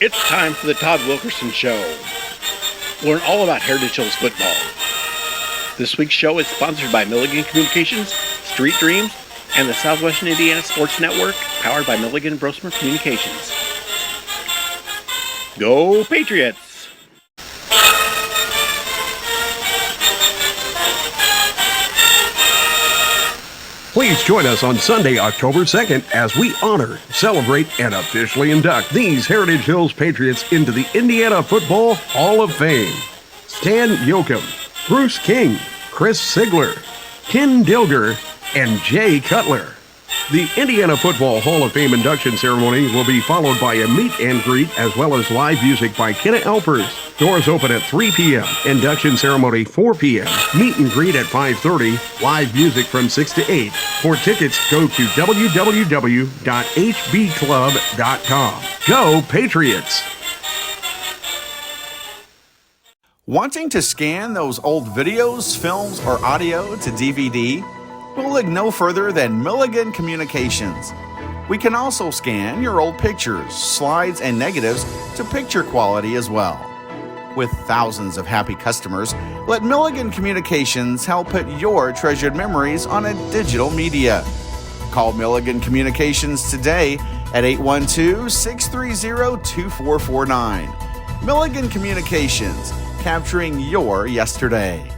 It's time for the Todd Wilkerson Show. Learn all about Heritage Hills football. This week's show is sponsored by Milligan Communications, Street Dreams, and the Southwestern Indiana Sports Network, powered by Milligan Brosmer Communications. Go Patriots! Please join us on Sunday, October 2nd, as we honor, celebrate, and officially induct these Heritage Hills Patriots into the Indiana Football Hall of Fame. Stan Yoakum, Bruce King, Chris Sigler, Ken Dilger, and Jay Cutler. The Indiana Football Hall of Fame induction ceremony will be followed by a meet and greet as well as live music by Kenna Alpers. Doors open at 3 p.m. Induction ceremony 4 p.m. Meet and greet at 5:30. Live music from 6 to 8. For tickets, go to www.hbclub.com. Go Patriots! Wanting to scan those old videos, films, or audio to DVD? We'll look no further than Milligan Communications. We can also scan your old pictures, slides, and negatives to picture quality as well. With thousands of happy customers, let Milligan Communications help put your treasured memories on a digital media. Call Milligan Communications today at 812-630-2449. Milligan Communications, capturing your yesterdays.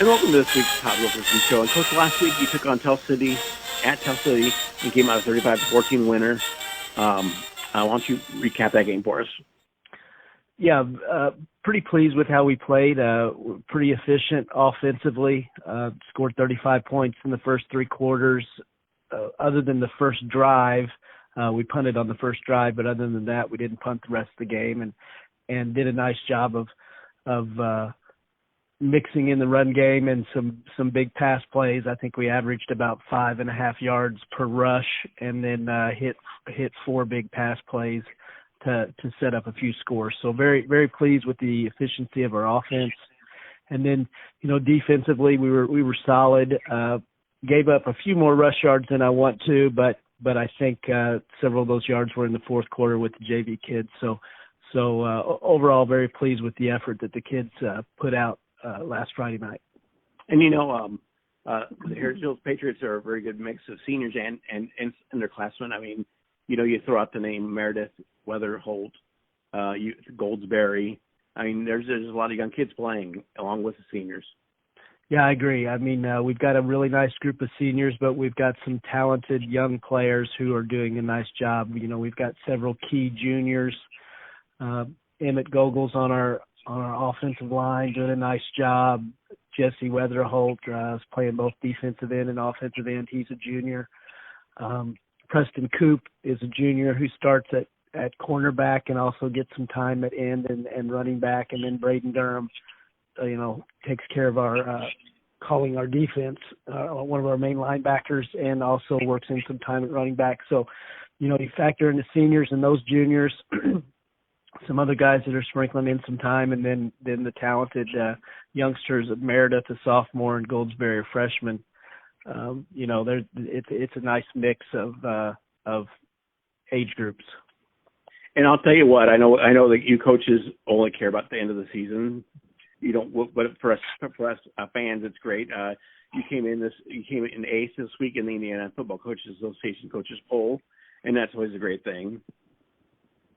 And welcome to this week's Todd Wilkerson Show. And Coach, last week you took on Tell City at Tell City and came out a 35-14 winner. Why don't you recap that game for us? Yeah, pretty pleased with how we played. We're pretty efficient offensively. Scored 35 points in the first three quarters. Other than the first drive, we punted on the first drive, but other than that, we didn't punt the rest of the game, and did a nice job of mixing in the run game and some big pass plays. I think we averaged about 5.5 yards per rush, and then hit 4 big pass plays to set up a few scores. So very, very pleased with the efficiency of our offense. And then, defensively, we were solid. Gave up a few more rush yards than I want to, but I think several of those yards were in the fourth quarter with the JV kids. So overall, very pleased with the effort that the kids put out last Friday night. And the Heritage Hills Patriots are a very good mix of seniors and underclassmen. I mean, you throw out the name Meredith, Weatherholt, Goldsberry. I mean, there's a lot of young kids playing along with the seniors. Yeah, I agree. I mean, we've got a really nice group of seniors, but we've got some talented young players who are doing a nice job. We've got several key juniors. Emmett Gogol's on our offensive line, doing a nice job. Jesse Weatherholt is playing both defensive end and offensive end. He's a junior. Preston Coop is a junior who starts at cornerback and also gets some time at end and running back. And then Braden Durham, takes care of our calling our defense, one of our main linebackers, and also works in some time at running back. So, you factor in the seniors and those juniors, some other guys that are sprinkling in some time, and then the talented youngsters of Meredith, a sophomore, and Goldsberry, a freshman. It's a nice mix of age groups. And I'll tell you what, I know that you coaches only care about the end of the season. You don't, but for us fans, it's great. You came in eighth this week in the Indiana Football Coaches Association coaches poll, and that's always a great thing.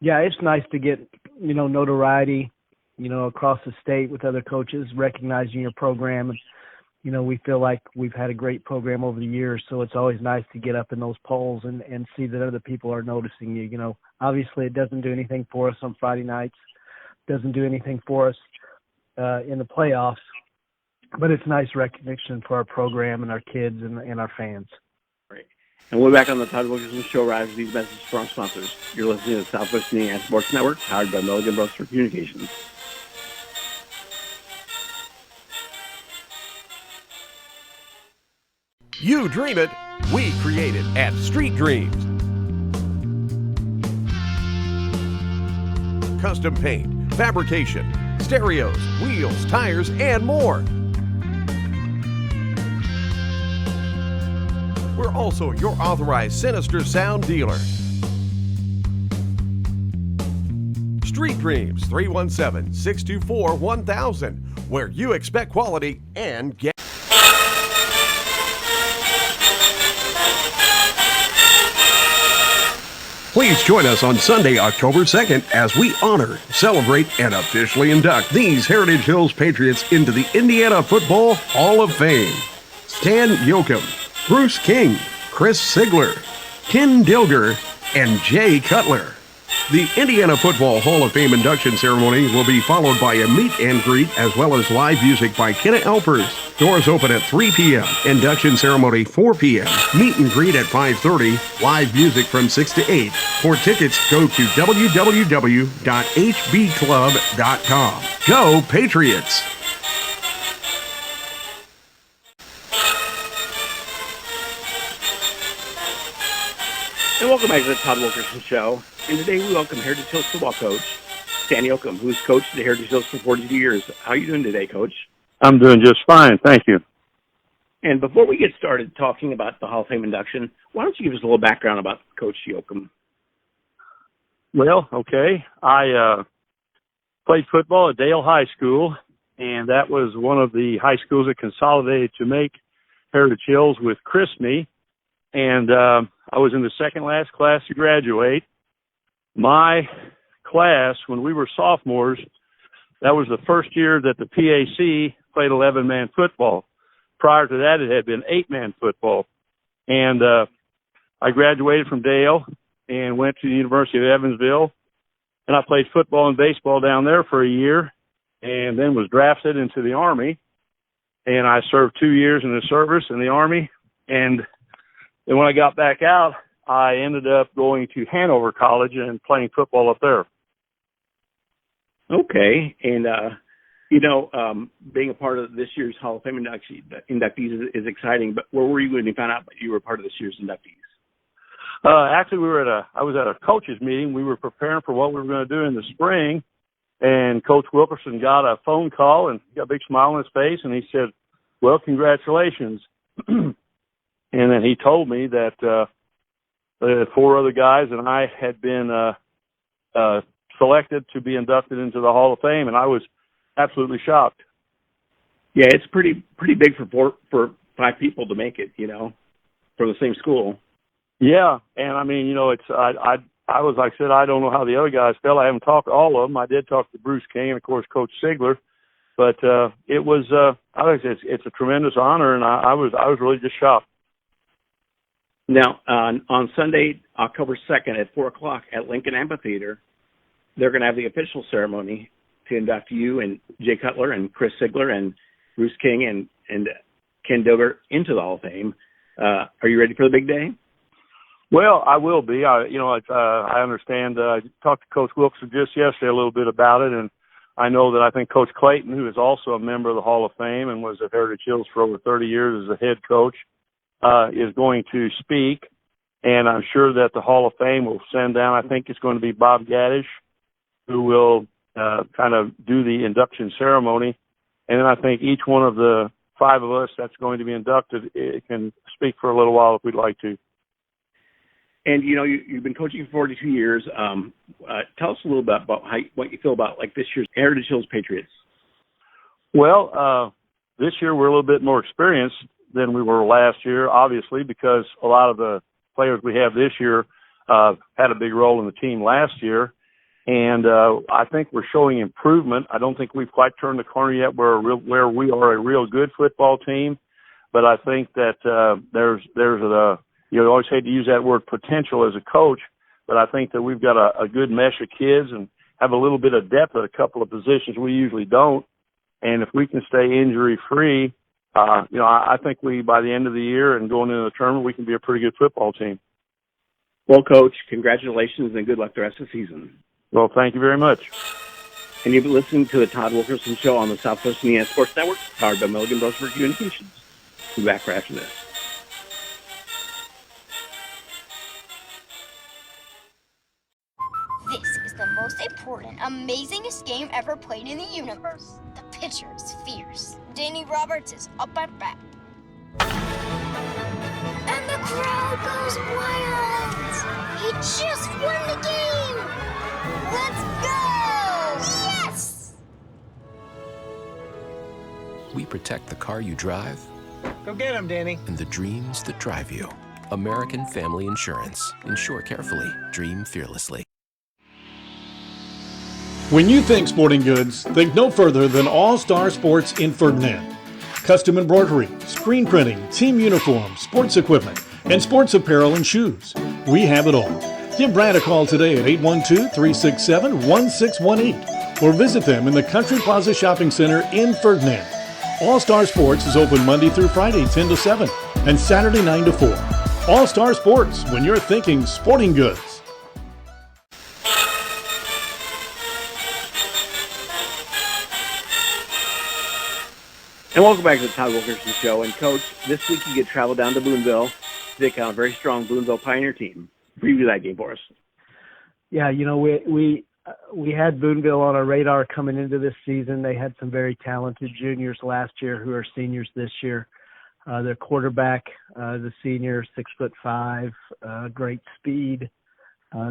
Yeah, it's nice to get, notoriety, across the state with other coaches recognizing your program. And, we feel like we've had a great program over the years, so it's always nice to get up in those polls and see that other people are noticing you. Obviously it doesn't do anything for us on Friday nights, doesn't do anything for us in the playoffs, but it's nice recognition for our program and our kids and our fans. Right. And we're back on the Todd Wilkerson Show right after these messages from our sponsors. You're listening to the Southwest Indiana Sports Network, powered by Milligan Brosmer Communications. You dream it, we create it at Street Dreams. Custom paint, fabrication, stereos, wheels, tires, and more. We're Also your authorized Sinister Sound dealer. Street Dreams 317-624-1000, where you expect quality and get. Please join us on Sunday, October 2nd, as we honor, celebrate, and officially induct these Heritage Hills Patriots into the Indiana Football Hall of Fame. Stan Yoakum, Bruce King, Chris Sigler, Ken Dilger, and Jay Cutler. The Indiana Football Hall of Fame induction ceremony will be followed by a meet and greet as well as live music by Kenna Alpers. Doors open at 3 p.m. Induction ceremony 4 p.m. Meet and greet at 5:30. Live music from 6 to 8. For tickets, go to www.hbclub.com. Go Patriots! And welcome back to the Todd Wilkerson Show. And today we welcome Heritage Hills football coach, Stan Yoakum, who's coached at Heritage Hills for 42 years. How are you doing today, Coach? I'm doing just fine, thank you. And before we get started talking about the Hall of Fame induction, why don't you give us a little background about Coach Yoakum? Well, okay. I played football at Dale High School, and that was one of the high schools that consolidated to make Heritage Hills with Christmas. And I was in the second last class to graduate. My class, when we were sophomores, that was the first year that the PAC played 11-man football. Prior to that, it had been 8-man football. And I graduated from Dale and went to the University of Evansville. And I played football and baseball down there for a year and then was drafted into the Army. And I served 2 years in the service in the Army. And then when I got back out, I ended up going to Hanover College and playing football up there. Okay. And, being a part of this year's Hall of Fame inductees is exciting. But where were you when you found out that you were part of this year's inductees? Actually, I was at a coach's meeting. We were preparing for what we were going to do in the spring. And Coach Wilkerson got a phone call and got a big smile on his face. And he said, well, congratulations. And then he told me that the 4 other guys and I had been selected to be inducted into the Hall of Fame, and I was absolutely shocked. Yeah, it's pretty big for 5 people to make it, from the same school. Yeah, and I mean, it's I was like I said, I don't know how the other guys felt. I haven't talked to all of them. I did talk to Bruce King and of course Coach Sigler, but it was I think it's a tremendous honor, and I was really just shocked. Now, on Sunday, October 2nd at 4 o'clock at Lincoln Amphitheater, they're going to have the official ceremony to induct you and Jay Cutler and Chris Sigler and Bruce King and Ken Dilger into the Hall of Fame. Are you ready for the big day? Well, I will be. I understand. I talked to Coach Wilkerson just yesterday a little bit about it, and I know that I think Coach Clayton, who is also a member of the Hall of Fame and was at Heritage Hills for over 30 years as a head coach, is going to speak, and I'm sure that the Hall of Fame will send down, I think it's going to be Bob Gaddish, who will kind of do the induction ceremony. And then I think each one of the 5 of us that's going to be inducted can speak for a little while if we'd like to. And, you've been coaching for 42 years. Tell us a little bit about what you feel about, this year's Heritage Hills Patriots. Well, this year we're a little bit more experienced than we were last year, obviously, because a lot of the players we have this year had a big role in the team last year. And I think we're showing improvement. I don't think we've quite turned the corner yet where we are a real good football team. But I think that you always hate to use that word potential as a coach, but I think that we've got a good mesh of kids and have a little bit of depth at a couple of positions we usually don't. And if we can stay injury-free, I think by the end of the year and going into the tournament, we can be a pretty good football team. Well, Coach, congratulations and good luck the rest of the season. Well, thank you very much. And you've been listening to the Todd Wilkerson Show on the Southwest Indiana Sports Network, powered by Milligan Brosberg Communications. We'll be back right after this. This is the most important, amazingest game ever played in the universe. The pitcher is fierce. Danny Roberts is up at bat. And the crowd goes wild. He just won the game. Let's go! Yes! We protect the car you drive. Go get him, Danny. And the dreams that drive you. American Family Insurance. Insure carefully. Dream fearlessly. When you think sporting goods, think no further than All Star Sports in Ferdinand. Custom embroidery, screen printing, team uniforms, sports equipment, and sports apparel and shoes. We have it all. Give Brad a call today at 812-367-1618 or visit them in the Country Plaza Shopping Center in Ferdinand. All Star Sports is open Monday through Friday 10 to 7 and Saturday 9 to 4. All Star Sports, when you're thinking sporting goods. And welcome back to the Todd Wilkerson Show. And Coach, this week you get travel down to Boonville to take on a very strong Boonville Pioneer team. Preview that game for us. Yeah, we had Boonville on our radar coming into this season. They had some very talented juniors last year who are seniors this year. Their quarterback, the senior, 6'5", great speed.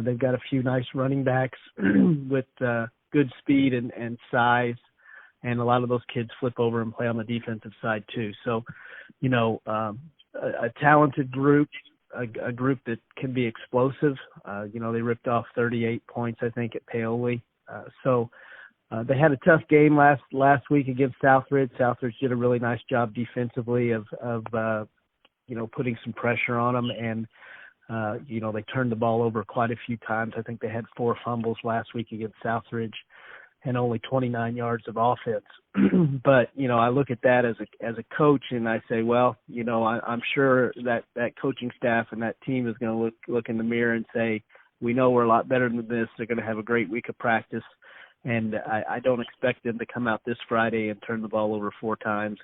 They've got a few nice running backs with good speed and size. And a lot of those kids flip over and play on the defensive side too. So, a talented group, a group that can be explosive. They ripped off 38 points, I think, at Paoli. They had a tough game last week against Southridge. Southridge did a really nice job defensively of putting some pressure on them. And, they turned the ball over quite a few times. I think they had 4 fumbles last week against Southridge and only 29 yards of offense. But, I look at that as a coach and I say, well, I'm sure that coaching staff and that team is going to look in the mirror and say, we know we're a lot better than this. They're going to have a great week of practice. And I don't expect them to come out this Friday and turn the ball over 4 times.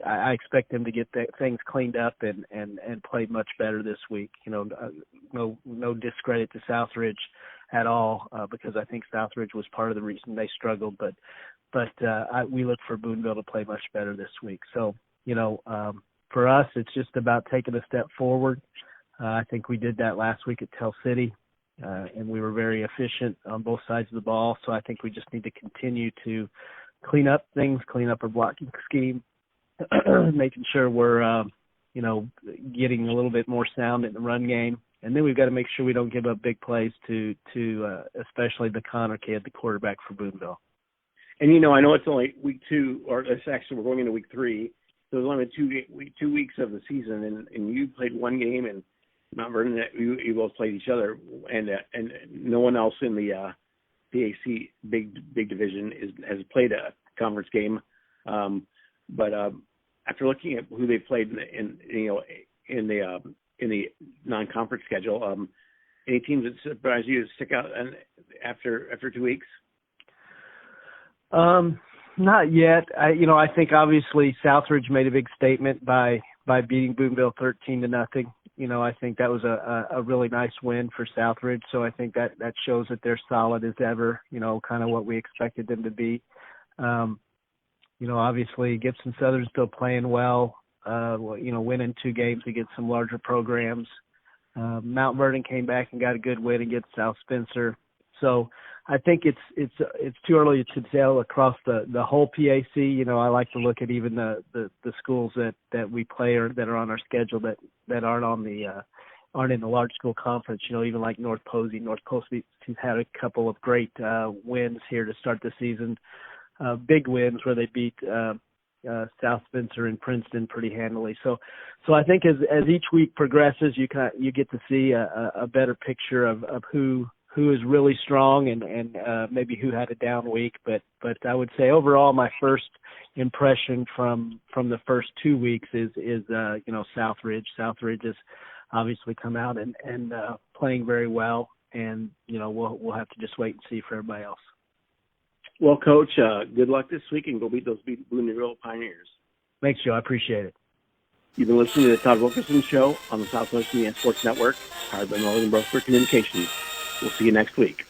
I expect them to get things cleaned up and play much better this week. No discredit to Southridge at all, because I think Southridge was part of the reason they struggled. But we look for Boonville to play much better this week. So, for us, it's just about taking a step forward. I think we did that last week at Tell City, and we were very efficient on both sides of the ball. So I think we just need to continue to clean up things, clean up our blocking scheme, making sure we're, getting a little bit more sound in the run game. And then we've got to make sure we don't give up big plays to especially the Connor kid, the quarterback for Boonville. And, I know it's only week 2, or it's actually we're going into week 3. So there's only 2 weeks of the season, and you played one game, and Mount Vernon, you both played each other, and no one else in the PAC big division has played a conference game. But after looking at who they played in the non-conference schedule, any teams that surprised you to stick out after 2 weeks? Not yet. I think obviously Southridge made a big statement by beating Boonville 13-0. I think that was a really nice win for Southridge. So I think that shows that they're solid as ever, kind of what we expected them to be. Obviously Gibson Southern's still playing well, winning 2 games against some larger programs. Mount Vernon came back and got a good win against South Spencer. So I think it's too early to tell across the whole PAC. I like to look at even the schools that we play or that are on our schedule that aren't in the large school conference. Even like North Posey. North Posey's had a couple of great wins here to start the season. Big wins where they beat South Spencer and Princeton pretty handily. So I think as each week progresses, you get to see a better picture of who is really strong and maybe who had a down week. But I would say overall, my first impression from the first 2 weeks is Southridge. Southridge has obviously come out and playing very well, and we'll have to just wait and see for everybody else. Well, Coach, good luck this week, and go beat those Boonville Pioneers. Thanks, Joe. I appreciate it. You've been listening to the Todd Wilkerson Show on the Southwest Media and Sports Network, powered by Northern Brusqueberg Communications. We'll see you next week.